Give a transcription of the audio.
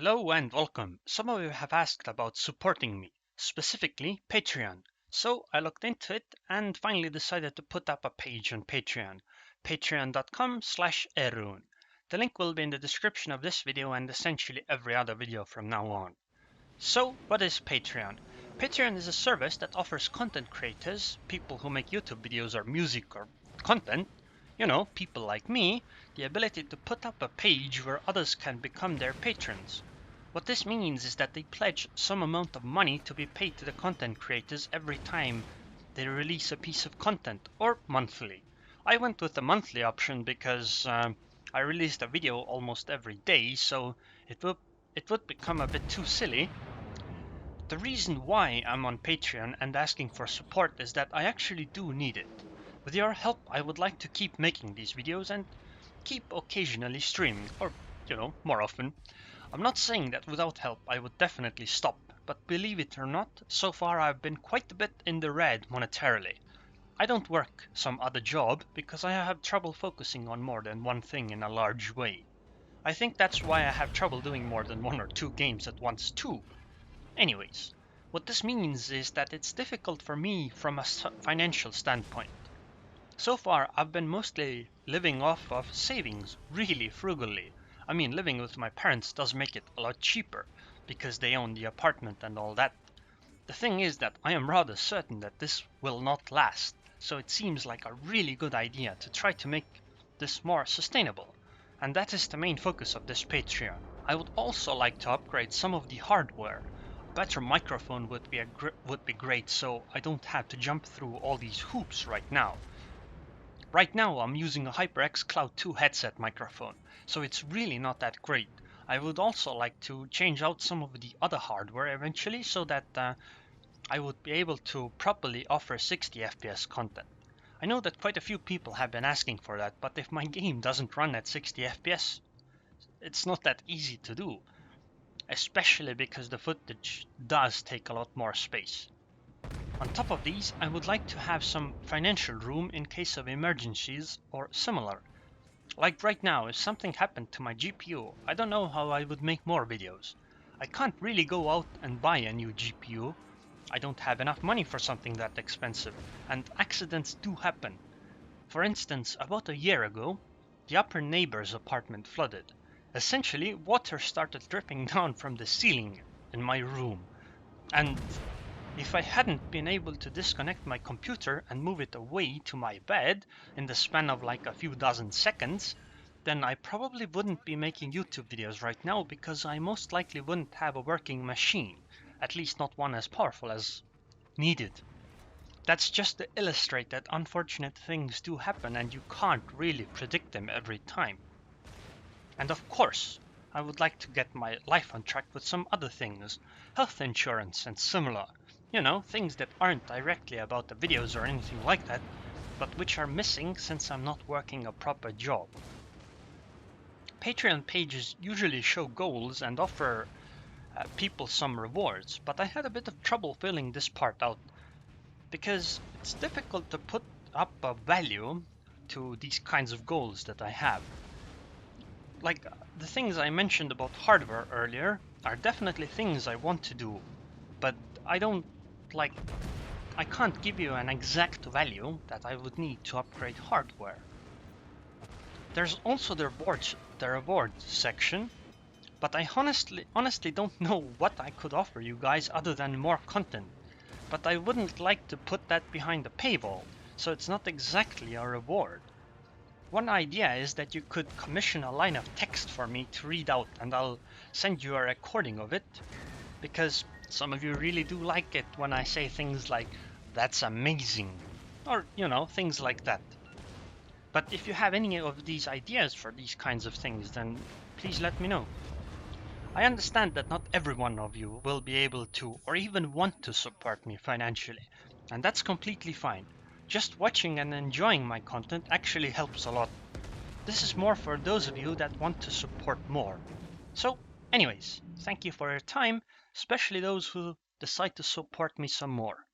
Hello and welcome. Some of you have asked about supporting me, specifically Patreon. So I looked into it and finally decided to put up a page on Patreon, patreon.com/Aerroon. The link will be in the description of this video and essentially every other video from now on. So what is Patreon? Patreon is a service that offers content creators, people who make YouTube videos or music or content, people like me, the ability to put up a page where others can become their patrons. What this means is that they pledge some amount of money to be paid to the content creators every time they release a piece of content, or monthly. I went with the monthly option because I released a video almost every day, so it would become a bit too silly. The reason why I'm on Patreon and asking for support is that I actually do need it. With your help, I would like to keep making these videos and keep occasionally streaming, or, more often. I'm not saying that without help I would definitely stop, but believe it or not, so far I've been quite a bit in the red monetarily. I don't work some other job because I have trouble focusing on more than one thing in a large way. I think that's why I have trouble doing more than one or two games at once too. Anyways, what this means is that it's difficult for me from a financial standpoint. So far, I've been mostly living off of savings, really frugally. I mean, living with my parents does make it a lot cheaper, because they own the apartment and all that. The thing is that I am rather certain that this will not last, so it seems like a really good idea to try to make this more sustainable. And that is the main focus of this Patreon. I would also like to upgrade some of the hardware. A better microphone would be great, so I don't have to jump through all these hoops right now. Right now I'm using a HyperX Cloud 2 headset microphone, so it's really not that great. I would also like to change out some of the other hardware eventually so that I would be able to properly offer 60 FPS content. I know that quite a few people have been asking for that, but if my game doesn't run at 60 FPS, it's not that easy to do, especially because the footage does take a lot more space. On top of these, I would like to have some financial room in case of emergencies or similar. Like right now, if something happened to my GPU, I don't know how I would make more videos. I can't really go out and buy a new GPU. I don't have enough money for something that expensive, and accidents do happen. For instance, about a year ago, the upper neighbor's apartment flooded. Essentially, water started dripping down from the ceiling in my room, and if I hadn't been able to disconnect my computer and move it away to my bed in the span of like a few dozen seconds, then I probably wouldn't be making YouTube videos right now because I most likely wouldn't have a working machine, at least not one as powerful as needed. That's just to illustrate that unfortunate things do happen and you can't really predict them every time. And of course, I would like to get my life on track with some other things, health insurance and similar. Things that aren't directly about the videos or anything like that, but which are missing since I'm not working a proper job. Patreon pages usually show goals and offer people some rewards, but I had a bit of trouble filling this part out because it's difficult to put up a value to these kinds of goals that I have. Like the things I mentioned about hardware earlier are definitely things I want to do, but I can't give you an exact value that I would need to upgrade hardware. There's also the reward section, but I honestly don't know what I could offer you guys other than more content. But I wouldn't like to put that behind a paywall, so it's not exactly a reward. One idea is that you could commission a line of text for me to read out and I'll send you a recording of it, because some of you really do like it when I say things like, "That's amazing," or, things like that. But if you have any of these ideas for these kinds of things, then please let me know. I understand that not every one of you will be able to or even want to support me financially, and that's completely fine. Just watching and enjoying my content actually helps a lot. This is more for those of you that want to support more. So, anyways, thank you for your time, especially those who decide to support me some more.